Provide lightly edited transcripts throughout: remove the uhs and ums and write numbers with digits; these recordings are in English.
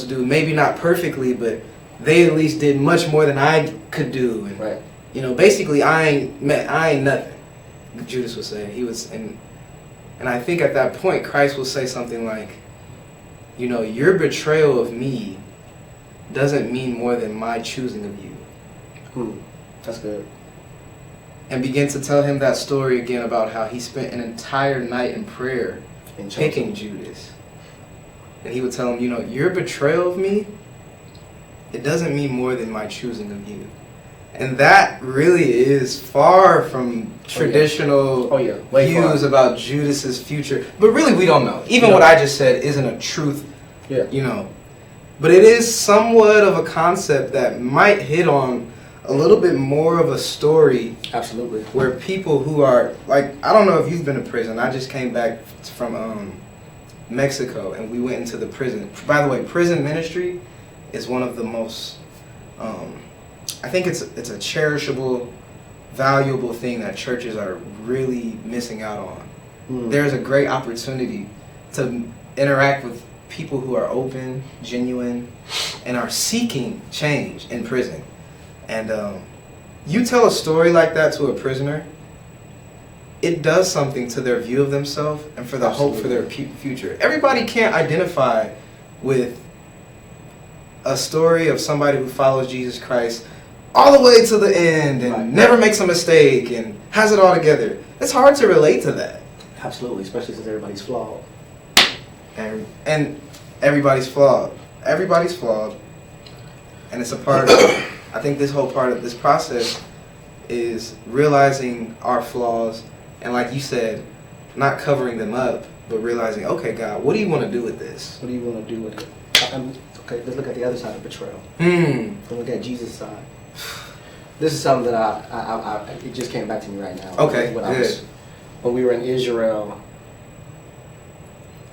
to do. Maybe not perfectly, but they at least did much more than I could do. And, right. You know, basically, I ain't nothing. Judas would say. He was, and I think at that point, Christ will say something like, you know, your betrayal of me doesn't mean more than my choosing of you. That's good. And begin to tell him that story again about how he spent an entire night in prayer picking Judas. And he would tell him, you know, your betrayal of me, it doesn't mean more than my choosing of you. And that really is far from traditional views about Judas's future. But really, we don't know. Even what I just said isn't a truth, you know. But it is somewhat of a concept that might hit on a little bit more of a story. Absolutely. Where people who are, like, I don't know if you've been to prison. I just came back from Mexico, and we went into the prison. By the way, prison ministry is one of the most... I think it's a cherishable, valuable thing that churches are really missing out on. There's a great opportunity to interact with people who are open, genuine, and are seeking change in prison. And you tell a story like that to a prisoner, it does something to their view of themselves and for the hope for their future. Everybody can't identify with a story of somebody who follows Jesus Christ all the way to the end and never makes a mistake and has it all together. It's hard to relate to that. Absolutely, especially since everybody's flawed. And everybody's flawed. Everybody's flawed. And it's a part of, I think this whole part of this process is realizing our flaws and, like you said, not covering them up, but realizing, okay, God, what do you want to do with this? What do you want to do with it? Okay, let's look at the other side of betrayal. Let's look at Jesus' side. This is something that it just came back to me right now. Okay, when we were in Israel,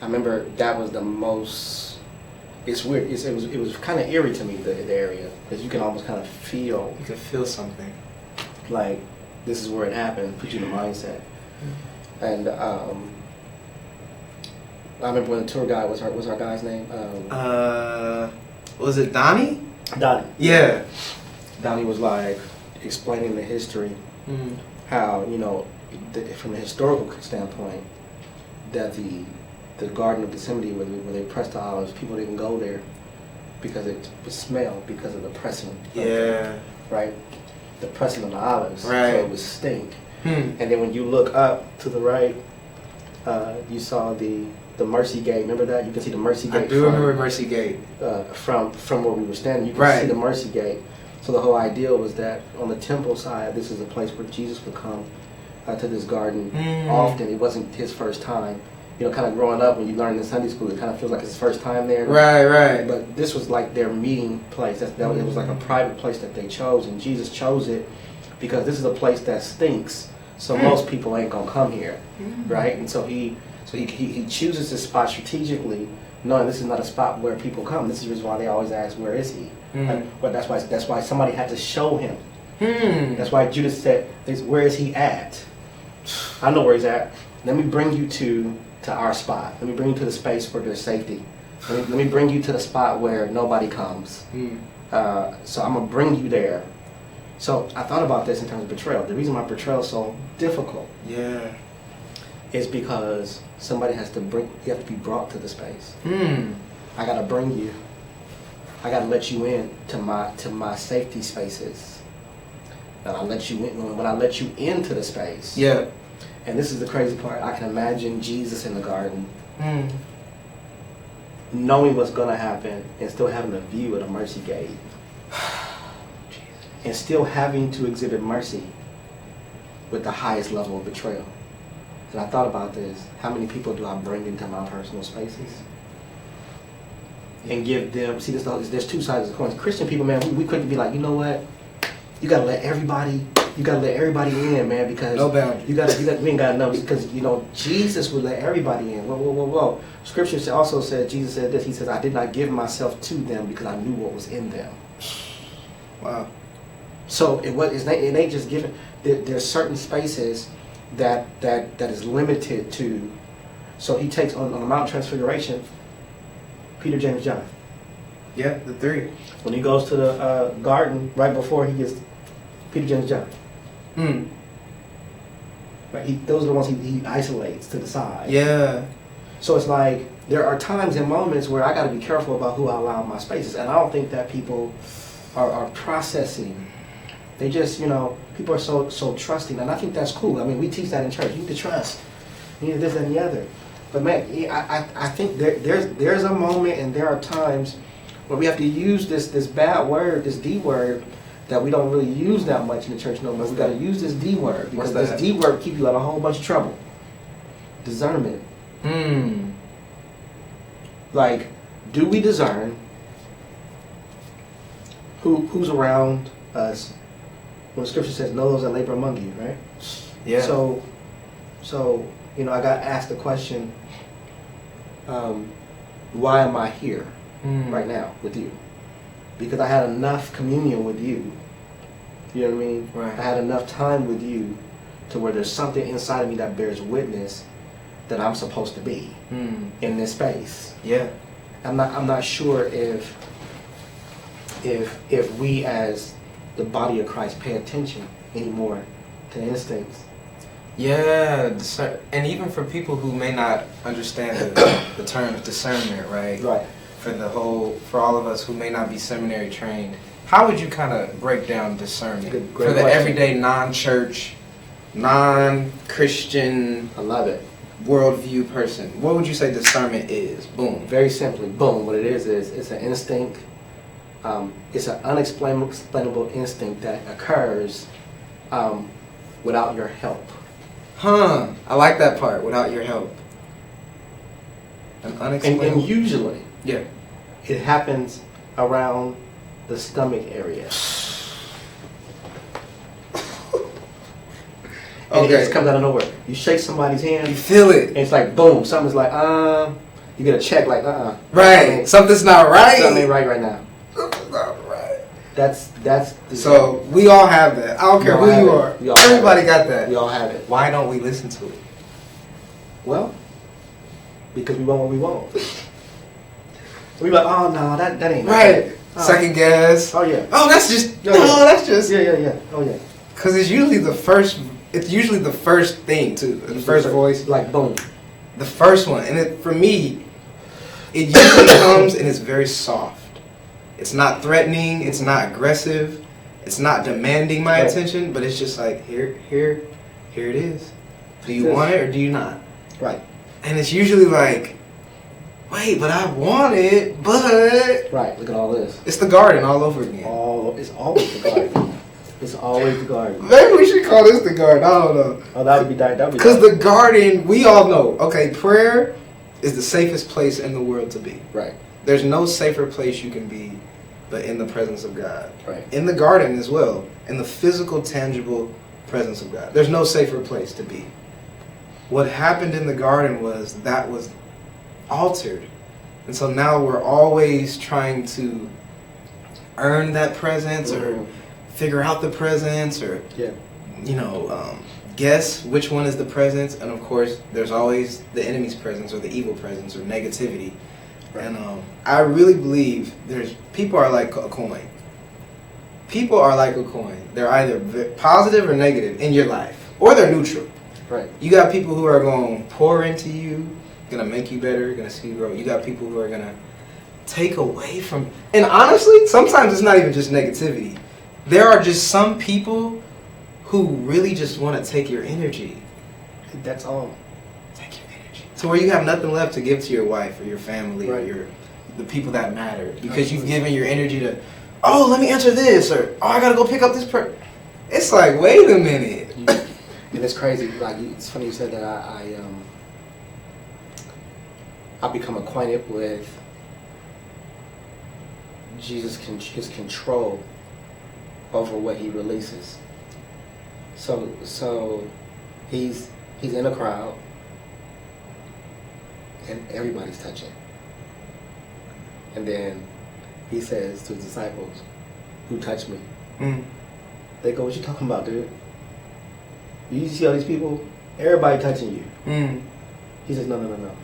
I remember that was the most, it's weird, it was kind of eerie to me, the area, because you can almost kind of feel. You can feel something. Like, this is where it happened, put you in the mindset. And I remember when the tour guide, was our guy's name? Was it Donnie? Donnie. Yeah. Donnie was like explaining the history, how, you know, from a historical standpoint, that the Garden of Gethsemane, where they pressed the olives, people didn't go there because it would smell because of the pressing. Right? The pressing of the olives. Right. So it would stink. And then when you look up to the right, you saw the Mercy Gate. Remember that? You can see the Mercy Gate. I do remember Mercy Gate. From where we were standing, you can see the Mercy Gate. So the whole idea was that on the temple side, this is a place where Jesus would come to this garden often. It wasn't his first time. You know, kind of growing up, when you learn in Sunday school, it kind of feels like it's his first time there. Right. But this was like their meeting place. It was like a private place that they chose, and Jesus chose it because this is a place that stinks. So most people ain't gonna come here, right? And so he chooses this spot strategically, knowing this is not a spot where people come. This is the reason why they always ask, "Where is he?" But that's why somebody had to show him. That's why Judas said, "Where is he at? I know where he's at. Let me bring you to our spot. Let me bring you to the space where there's safety. Let me bring you to the spot where nobody comes. So I'm gonna bring you there." So I thought about this in terms of betrayal. The reason why betrayal is so difficult, is because somebody has to you have to be brought to the space. I gotta bring you. I gotta let you in to my safety spaces. And I let you in when I let you into the space. And this is the crazy part. I can imagine Jesus in the garden, knowing what's gonna happen, and still having a view of the Mercy Gate, and still having to exhibit mercy with the highest level of betrayal. And I thought about this. How many people do I bring into my personal spaces and give them? See, there's two sides of the coin. Christian people, man, we quick to be like, you know what? You gotta let everybody in, man, because no boundaries. We ain't gotta know, because, you know, Jesus would let everybody in. Whoa. Scripture also said, Jesus said this. He says, "I did not give myself to them because I knew what was in them." Wow. So it ain't just given. There's certain spaces that is limited to. So he takes on the Mount Transfiguration, Peter, James, John. Yeah, the three. When he goes to the garden right before he gets Peter, James, John. Mm. Right? Those are the ones he isolates to the side. Yeah. So it's like there are times and moments where I got to be careful about who I allow in my spaces, and I don't think that people are processing. They just, people are so trusting, and I think that's cool. I mean, we teach that in church. You need to trust. You need this and the other. But man, I think there's a moment, and there are times where we have to use this bad word, this D word, that we don't really use that much in the church no more. We got to use this D word because this D word keep you out of a whole bunch of trouble. Discernment. Like, do we discern who's around us when the scripture says, know those that labor among you, right? Yeah. So I got asked the question, why am I here right now with you? Because I had enough communion with you. You know what I mean? Right. I had enough time with you to where there's something inside of me that bears witness that I'm supposed to be in this space. Yeah. I'm not sure if we as the body of Christ pay attention anymore to instincts. Yeah, and even for people who may not understand the term discernment, right? Right. For all of us who may not be seminary trained, how would you kind of break down discernment Great for the question. everyday non-church, non-Christian, I love it. worldview person? What would you say discernment is? Boom. Very simply, boom. What it is it's an instinct. It's an unexplainable instinct that occurs without your help. Huh. I like that part. Without your help. An unexplainable. And usually, yeah. it happens around the stomach area. And it just comes out of nowhere. You shake somebody's hand, You feel it. and it's like boom. Something's like you get a check like Right. Something's not right. Something ain't right now. Something's not right. That's So we all have that. I don't care who you are. Everybody got that. We all have it. Why don't we listen to it? Well, because we want what we want. We like, oh no, that ain't Right. Second guess. Oh yeah. Oh, that's just. Yeah, no, yeah. that's just. Yeah. Oh yeah. Because it's usually the first. It's usually the first thing too. The first voice. Like boom. The first one, and for me, it usually comes and it's very soft. It's not threatening. It's not aggressive. It's not demanding my attention. But it's just like here it is. Do you want it or do you not? Right. And it's usually like, wait, but I want it, but Right. Look at all this. it's the garden all over again. It's always the garden. It's always the garden. Maybe we should call this the garden. I don't know. Oh, that would be that. Because the garden, we all know. Okay, prayer is the safest place in the world to be. Right. There's no safer place you can be, but in the presence of God. Right. In the garden as well, in the physical, tangible presence of God. There's no safer place to be. What happened in the garden was that was altered. And so now we're always trying to earn that presence or figure out the presence or, guess which one is the presence. And of course, there's always the enemy's presence or the evil presence or negativity. Right. And I really believe people are like a coin. People are like a coin. They're either positive or negative in your life, or they're neutral. Right. You got people who are going to pour into you, going to make you better, going to see you grow. You got people who are going to take away from. And honestly, sometimes it's not even just negativity. There are just some people who really just want to take your energy. That's all. Take your energy. To where you have nothing left to give to your wife or your family right. or the people that matter. Because you've given your energy to, oh, let me answer this, or oh, I got to go pick up this person. It's like, wait a minute. And it's crazy. Like, it's funny you said that. I become acquainted with his control over what he releases. So he's in a crowd and everybody's touching. And then he says to his disciples, "Who touched me?" They go, "What you talking about, dude? You see all these people? Everybody touching you." He says, No.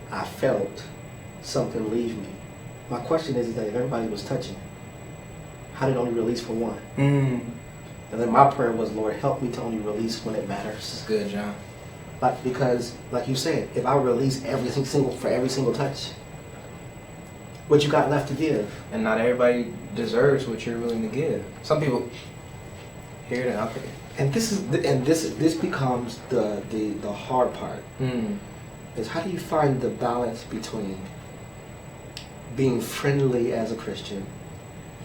I felt something leave me My question is that if everybody was touching, how did it only release for one? And then my prayer was, Lord, help me to only release when it matters. That's good, John. Because, like you said, if I release for every single touch, what you got left to give? And not everybody deserves what you're willing to give. Some people hear it and out there. And this becomes the hard part. Is how do you find the balance between being friendly as a Christian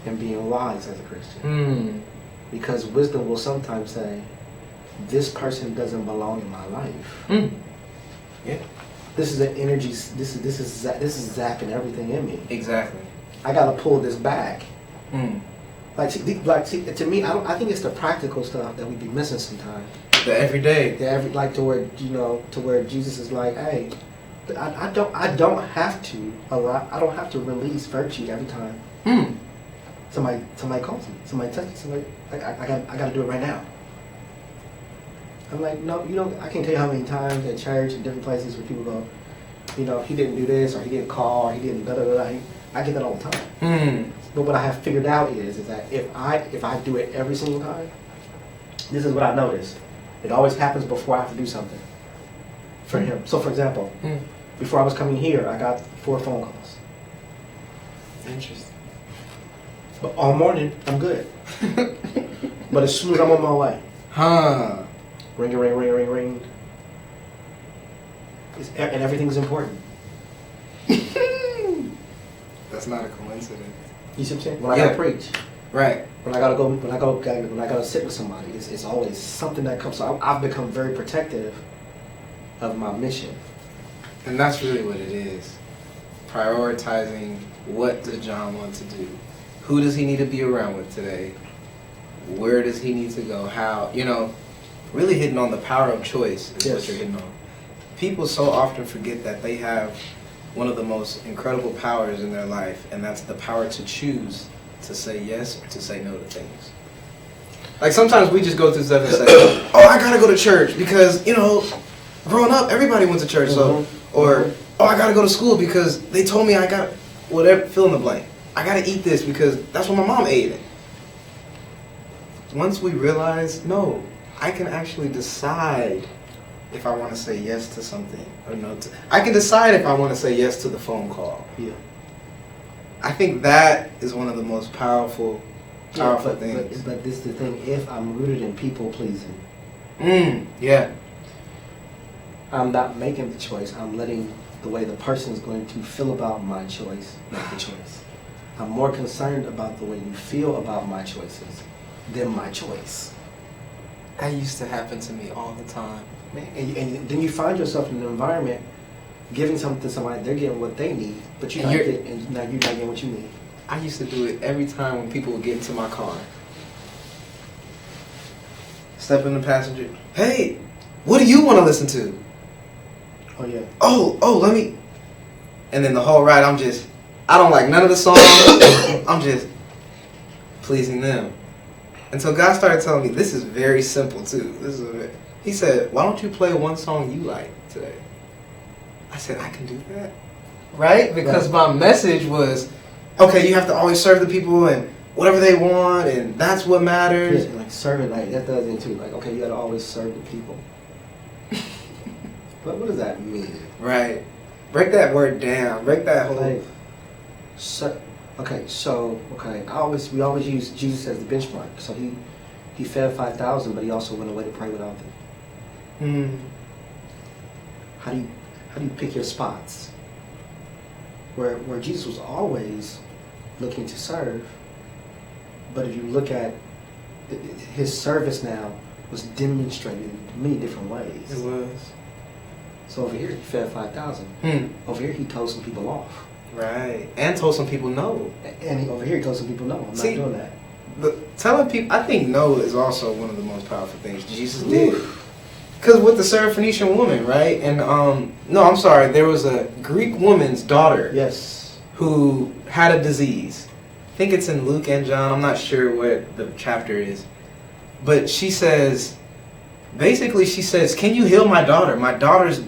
and being wise as a Christian? Because wisdom will sometimes say, this person doesn't belong in my life. Yeah. This is an energy. This is zapping everything in me. Exactly. I gotta pull this back. To me, I think it's the practical stuff that we be missing sometimes. The everyday. To where Jesus is like, hey, I don't have to release virtue every time. Somebody calls me. Somebody touches me. Somebody, I got to do it right now. I'm like, no, I can't tell you how many times at church and different places where people go, he didn't do this, or he didn't call, or he didn't da da da. I get that all the time. But what I have figured out is that if I do it every single time, this is what I noticed. It always happens before I have to do something for him. So, for example, before I was coming here, I got 4 phone calls. Interesting. But all morning, I'm good. But as soon as I'm on my way, ring, ring, ring, ring, ring. And everything's important. That's not a coincidence. You see what I'm saying? When I gotta preach, right? When I gotta sit with somebody, it's always something that comes. So I've become very protective of my mission. And that's really what it is. Prioritizing what does John want to do? Who does he need to be around with today? Where does he need to go? How? Really hitting on the power of choice is what you're hitting on. People so often forget that they have one of the most incredible powers in their life, and that's the power to choose to say yes or to say no to things. Like sometimes we just go through stuff and say, oh, I gotta go to church because, growing up, everybody went to church, so, or, oh, I gotta go to school because they told me I got, whatever, fill in the blank. I gotta eat this because that's what my mom ate it. Once we realize, no, I can actually decide if I want to say yes to something or no to. I can decide if I want to say yes to the phone call. Yeah. I think that is one of the most powerful things. But this is the thing. If I'm rooted in people pleasing, yeah, I'm not making the choice. I'm letting the way the person is going to feel about my choice make the choice. I'm more concerned about the way you feel about my choices than my choice. That used to happen to me all the time. Man, and then you find yourself in an environment giving something to somebody, they're getting what they need, but now you're not getting what you need. I used to do it every time when people would get into my car. Step in the passenger. Hey, what do you want to listen to? Oh yeah. Oh, let me. And then the whole ride, I don't like none of the songs. I'm just pleasing them. Until God started telling me, this is very simple too. He said, why don't you play one song you like today? I said, I can do that. Right? Because my message was, okay, you have to always serve the people and whatever they want, and that's what matters. Yeah, like serving, like that does it too. Like, okay, you got to always serve the people. But what does that mean? Right. Break that word down. Break that whole. Like, we always use Jesus as the benchmark. So he fed 5,000, but he also went away to pray without them. How do you pick your spots? Where Jesus was always looking to serve, but if you look at his service now was demonstrated in many different ways. It was. So over here he fed 5,000. Over here he told some people off. Right, and told some people no. And over here he told some people no. I'm not doing that. But telling people, I think no is also one of the most powerful things Jesus did. Because with the Syrophoenician woman, right? And no, I'm sorry, there was a Greek woman's daughter. Yes. Who had a disease. I think it's in Luke and John. I'm not sure what the chapter is. But she says, can you heal my daughter? My daughter's